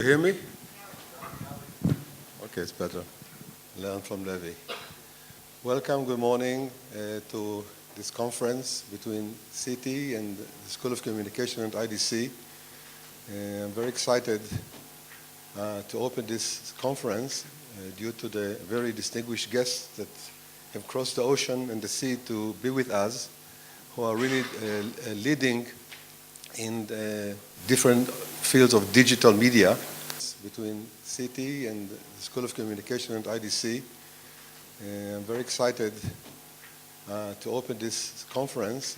hear me? Okay, it's better. Learn from Levi. Welcome, good morning to this conference between CITI and the School of Communication and IDC. I'm very excited to open this conference due to the very distinguished guests that have crossed the ocean and the sea to be with us, who are really leading in different fields of digital media between CITI and the School of Communication and IDC. I'm very excited to open this conference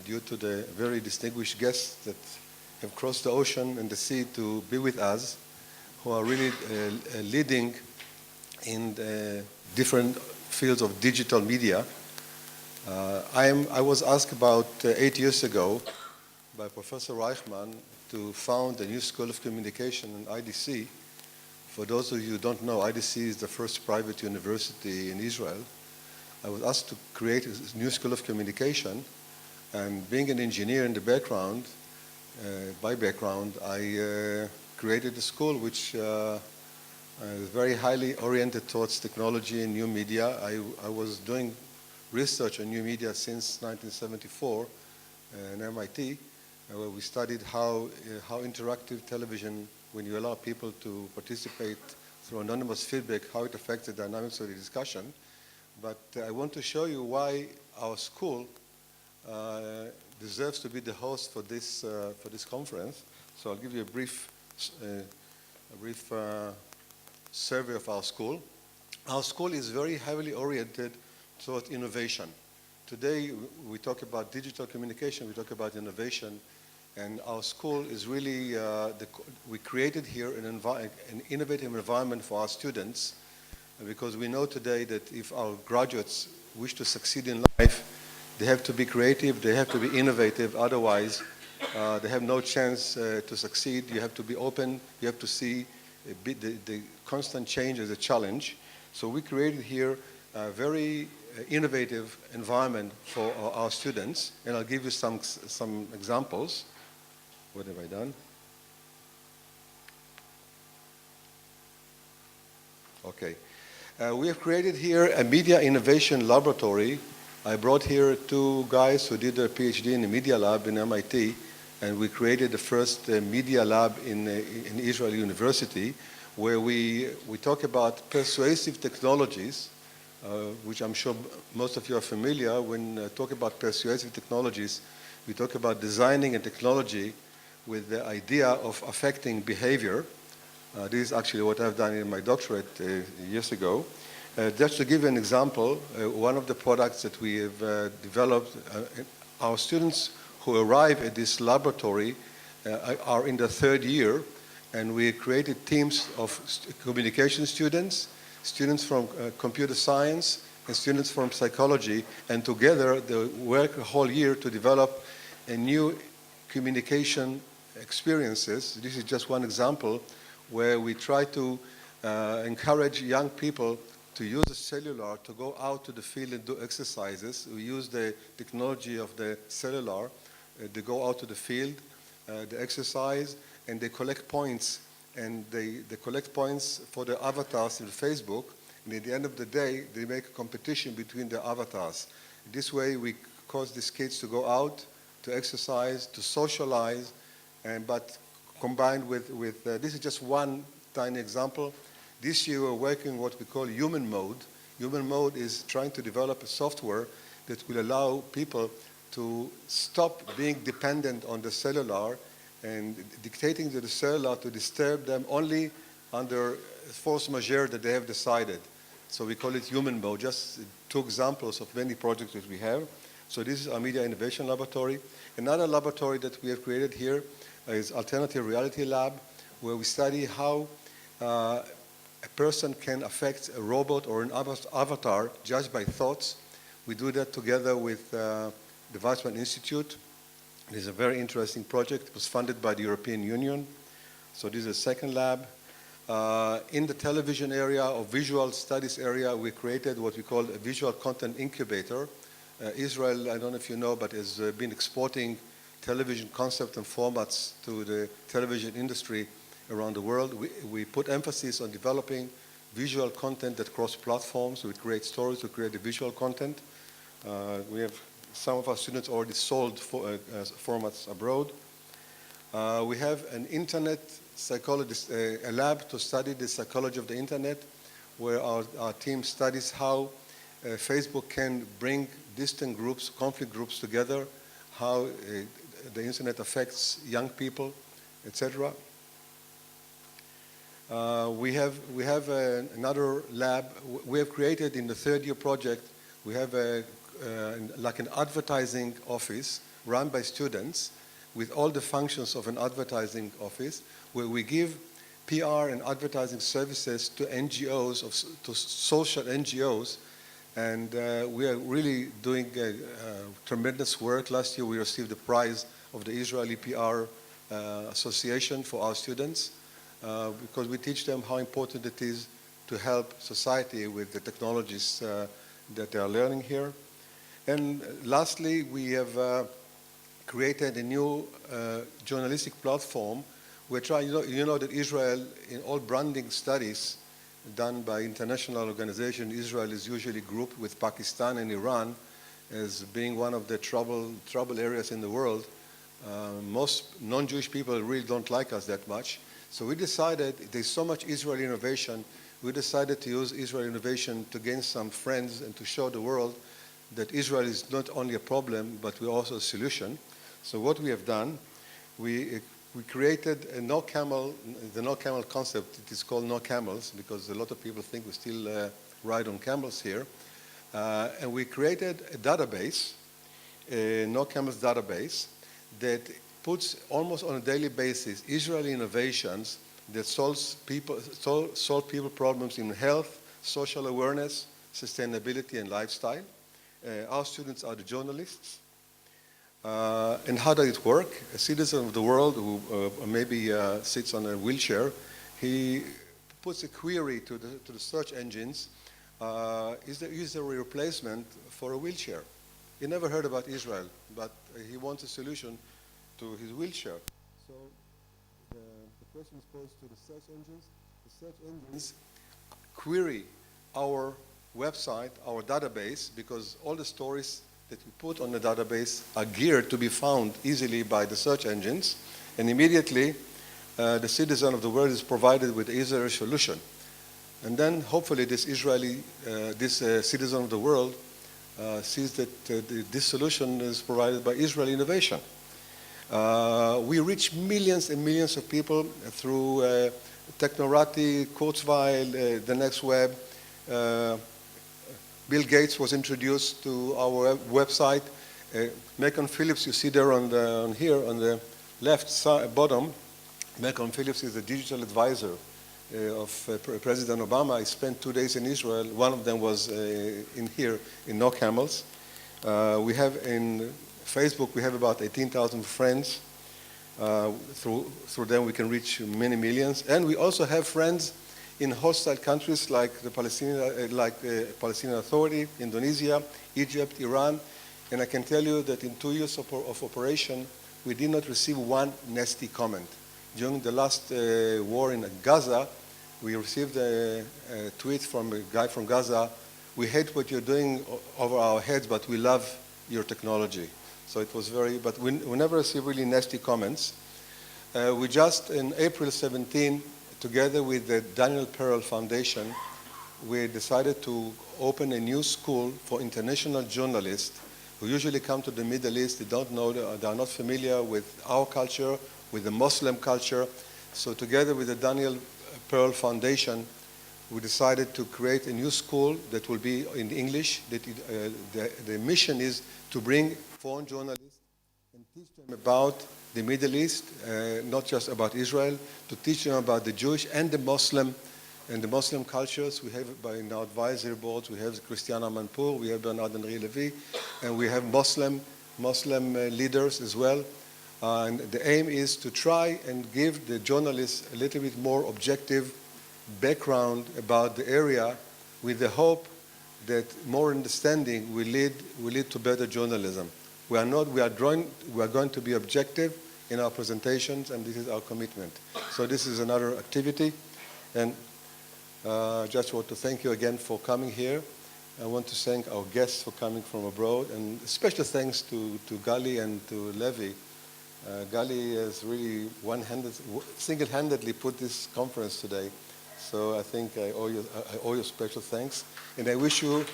due to the very distinguished guests that have crossed the ocean and the sea to be with us, who are really leading in different fields of digital media. I was asked about 8 years ago by Professor Reichman to found a new School of Communication in IDC. For those of you who don't know, IDC is the first private university in Israel. I was asked to create a new School of Communication, and being an engineer in the background, by background, I created a school which is very highly oriented towards technology and new media. I was doing research on new media since 1974 in MIT, where we studied how interactive television, when you allow people to participate through anonymous feedback, how it affects the dynamics of the discussion. But I want to show you why our school deserves to be the host for this conference. So I'll give you a brief survey of our school. Our school is very heavily oriented towards innovation. Today, we talk about digital communication, we talk about innovation, and our school is really, we created here an innovative environment for our students, because we know today that if our graduates wish to succeed in life, they have to be creative, they have to be innovative, otherwise they have no chance to succeed. You have to be open, you have to see the constant change as a challenge. So we created here a very innovative environment for our students, and I'll give you some examples. What have I done? Okay. We have created here a media innovation laboratory. I brought here two guys who did their PhD in the media lab in MIT, and we created the first media lab in Israel University, where we talk about persuasive technologies, which I'm sure most of you are familiar. When talk about persuasive technologies, we talk about designing a technology with the idea of affecting behavior. This is actually what I've done in my doctorate years ago. Just to give you an example, one of the products that we have developed, our students who arrive at this laboratory are in the third year, and we created teams of communication students, students from computer science, and students from psychology, and together they work a whole year to develop a new communication experiences. This is just one example where we try to encourage young people to use the cellular to go out to the field and do exercises. We use the technology of the cellular. They go out to the field, they exercise, and they collect points. And they collect points for their avatars in Facebook. And at the end of the day, they make a competition between their avatars. This way, we cause these kids to go out, to exercise, to socialize, but combined with this is just one tiny example. This year, we're working what we call human mode. Human mode is trying to develop a software that will allow people to stop being dependent on the cellular and dictating to the cellular to disturb them only under force majeure that they have decided. So we call it human mode. Just two examples of many projects that we have. So this is our Media Innovation Laboratory. Another laboratory that we have created here is Alternative Reality Lab, where we study how a person can affect a robot or an avatar just by thoughts. We do that together with the Weizmann Institute. It is a very interesting project. It was funded by the European Union. So this is a second lab. In the television area or visual studies area, we created what we call a visual content incubator. Israel, I don't know if you know, but has been exporting television concepts and formats to the television industry around the world. We put emphasis on developing visual content that cross platforms. We create stories, we create the visual content. We have some of our students already sold formats abroad. We have an internet psychologist, a lab to study the psychology of the internet, where our team studies how Facebook can bring distant groups, conflict groups together, how the internet affects young people, etc. We have another lab. We have created in the third year project, we have like an advertising office run by students with all the functions of an advertising office, where we give PR and advertising services to NGOs, to social NGOs, and we are really doing tremendous work. Last year we received the prize of the Israeli PR Association for our students, because we teach them how important it is to help society with the technologies that they are learning here. And lastly, we have created a new journalistic platform. We're trying, you know that Israel, in all branding studies done by international organizations, Israel is usually grouped with Pakistan and Iran as being one of the trouble areas in the world. Most non-Jewish people really don't like us that much. So we decided, there's so much Israeli innovation, we decided to use Israeli innovation to gain some friends and to show the world that Israel is not only a problem, but we're also a solution. So what we have done, we created a no camel, the no camel concept. It is called no camels because a lot of people think we still ride on camels here. And we created a database, a no camels database, that puts almost on a daily basis Israeli innovations that solve people problems in health, social awareness, sustainability, and lifestyle. Our students are the journalists. And how does it work? A citizen of the world who maybe sits on a wheelchair, he puts a query to the search engines. Is there a replacement for a wheelchair? He never heard about Israel, but he wants a solution to his wheelchair. So the question is posed to the search engines. The search engines query our website, our database, because all the stories that we put on the database are geared to be found easily by the search engines, and immediately the citizen of the world is provided with the Israeli solution. And then hopefully this citizen of the world sees that this solution is provided by Israeli innovation. We reach millions and millions of people through Technorati, Kurzweil, the Next Web. Bill Gates was introduced to our website. Macon Phillips, you see there on the left side, bottom. Macon Phillips is the digital advisor of President Obama. I spent 2 days in Israel. One of them was in here in No Camels. We have in Facebook, we have about 18,000 friends. Through them we can reach many millions. And we also have friends in hostile countries like the Palestinian Authority, Indonesia, Egypt, Iran. And I can tell you that in 2 years of operation, we did not receive one nasty comment. During the last war in Gaza, we received a tweet from a guy from Gaza: "We hate what you're doing over our heads, but we love your technology." So it was but we never received really nasty comments. We just, in April 17, together with the Daniel Pearl Foundation, we decided to open a new school for international journalists who usually come to the Middle East. They don't know, they are not familiar with our culture, with the Muslim culture. So together with the Daniel Pearl Foundation, we decided to create a new school that will be in English. The mission is to bring foreign journalists and teach them about the Middle East, not just about Israel, to teach them about the Jewish and the Muslim cultures. We have in our advisory boards, we have Christiana Manpour, we have Bernard Henri Levy, and we have Muslim leaders as well. And the aim is to try and give the journalists a little bit more objective background about the area, with the hope that more understanding will lead to better journalism. We are going to be objective in our presentations, and this is our commitment. So this is another activity, and just want to thank you again for coming here. I want to thank our guests for coming from abroad, and special thanks to Gali and to Levi. Gali has really single-handedly put this conference today. So I think I owe you special thanks, and I wish you.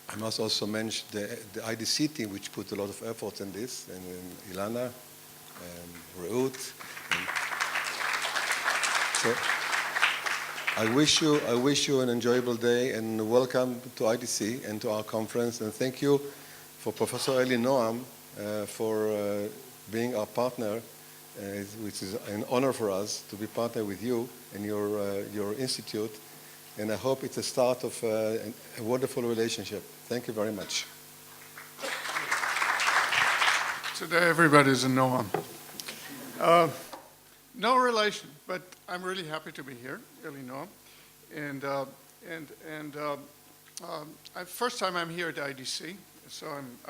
I must also mention the IDC team, which put a lot of effort in this, and Ilana and Reut. So I wish you an enjoyable day, and welcome to IDC and to our conference. And thank you for Professor Eli Noam for being our partner, which is an honor for us to be partner with you and your institute. And I hope it's a start of a wonderful relationship. Thank you very much. Today everybody's a Noam. No relation, but I'm really happy to be here, Eli Noam. And first time I'm here at IDC, so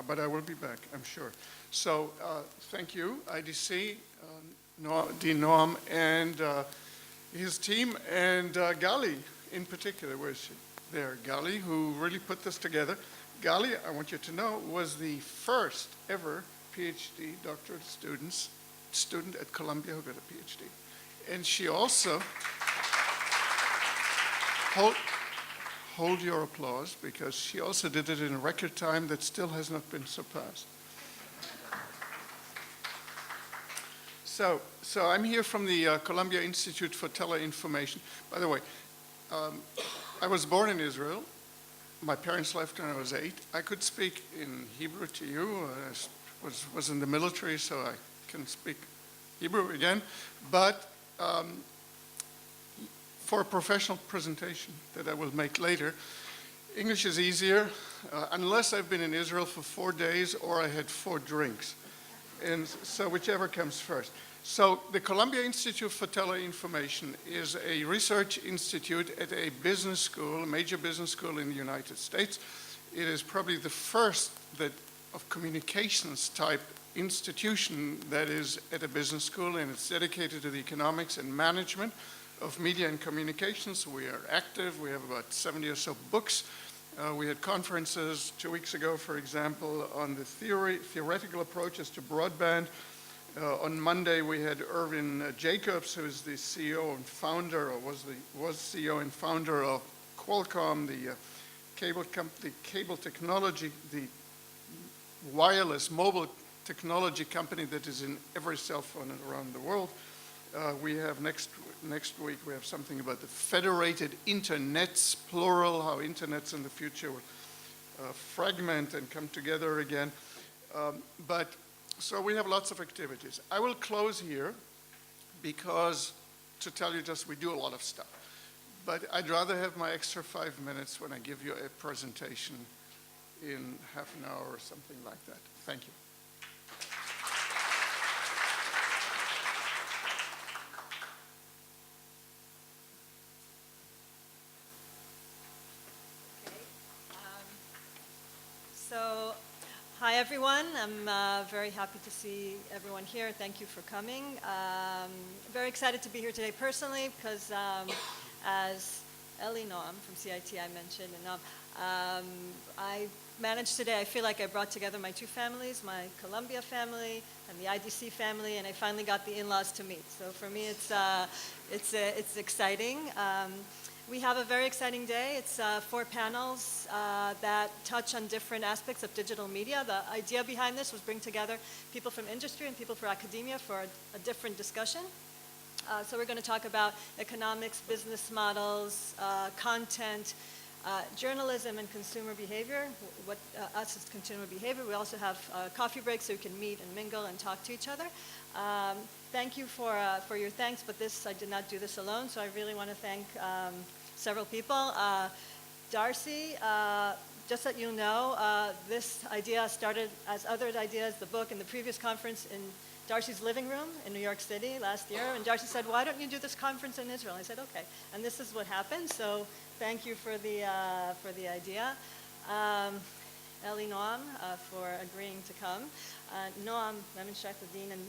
but I will be back, I'm sure. So thank you, IDC, Dean Noam, and his team, and Gali in particular. Where's she? There, Gali, who really put this together. Gali, I want you to know, was the first ever PhD doctorate student at Columbia who got a PhD. And she also, hold your applause, because she also did it in a record time that still has not been surpassed. So I'm here from the Columbia Institute for Teleinformation. By the way, I was born in Israel. My parents left when I was 8. I could speak in Hebrew to you. I was in the military, so I can speak Hebrew again. But for a professional presentation that I will make later, English is easier, unless I've been in Israel for 4 days or I had 4 drinks. And so whichever comes first. So the Columbia Institute for Teleinformation is a research institute at a business school, a major business school in the United States. It is probably the first of communications type institution that is at a business school, and it's dedicated to the economics and management of media and communications. We are active. We have about 70 or so books. We had conferences 2 weeks ago, for example, on the theoretical approaches to broadband. On Monday, we had Irvin Jacobs, who is the CEO and founder, or was CEO and founder of Qualcomm, the cable technology, the wireless mobile technology company that is in every cell phone around the world. We have next week, we have something about the federated internets, plural, how internets in the future will fragment and come together again. So we have lots of activities. I will close here because, to tell you just, we do a lot of stuff. But I'd rather have my extra 5 minutes when I give you a presentation in half an hour or something like that. Thank you. Hi everyone, I'm very happy to see everyone here. Thank you for coming. Very excited to be here today personally because as Eli Noam from CITI I mentioned, and I managed today, I feel like I brought together my 2 families, my Columbia family and the IDC family, and I finally got the in-laws to meet. So for me it's exciting. We have a very exciting day. It's 4 panels that touch on different aspects of digital media. The idea behind this was bring together people from industry and people from academia for a different discussion. So we're going to talk about economics, business models, content, journalism and consumer behavior, what us as consumer behavior. We also have coffee breaks so we can meet and mingle and talk to each other. Thank you for your thanks, but I did not do this alone, so I really want to thank several people. Darcy, just so you know, this idea started as other ideas, the book and the previous conference in Darcy's living room in New York City last year, and Darcy said, why don't you do this conference in Israel? I said, okay, and this is what happened, so thank you for the idea. Eli Noam for agreeing to come. Noam, Lemelstrich, the dean and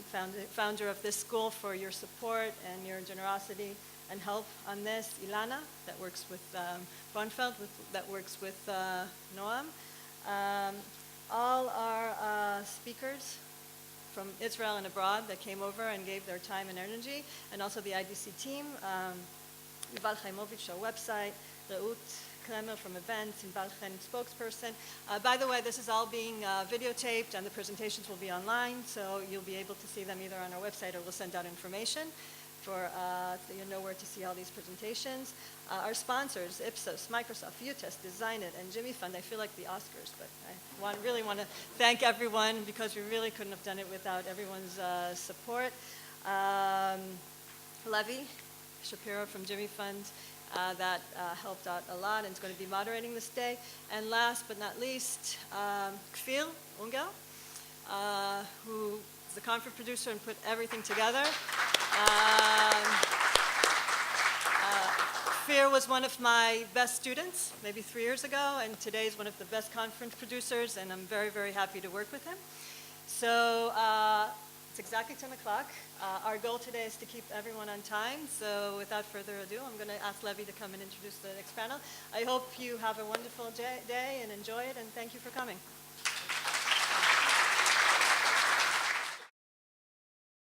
founder of this school, for your support and your generosity and help on this. Ilana, that works with Bonfeld, that works with Noam. All our speakers from Israel and abroad that came over and gave their time and energy, and also the IDC team, Yuval Chaimovich, our website, Reut Kremer from events, and Balchen spokesperson. By the way, this is all being videotaped, and the presentations will be online, so you'll be able to see them either on our website or we'll send out information for so you know where to see all these presentations. Our sponsors, Ipsos, Microsoft, UTest, Design It, and Jimmy Fund. I feel like the Oscars, but I really want to thank everyone because we really couldn't have done it without everyone's support. Levy Shapiro from Jimmy Fund, that helped out a lot and is going to be moderating this day. And last but not least, Kfir Ungel, who is the conference producer and put everything together. Kfir was one of my best students, maybe 3 years ago, and today is one of the best conference producers, and I'm very, very happy to work with him. So it's exactly 10 o'clock. Our goal today is to keep everyone on time, so without further ado, I'm going to ask Levy to come and introduce the next panel. I hope you have a wonderful day and enjoy it, and thank you for coming.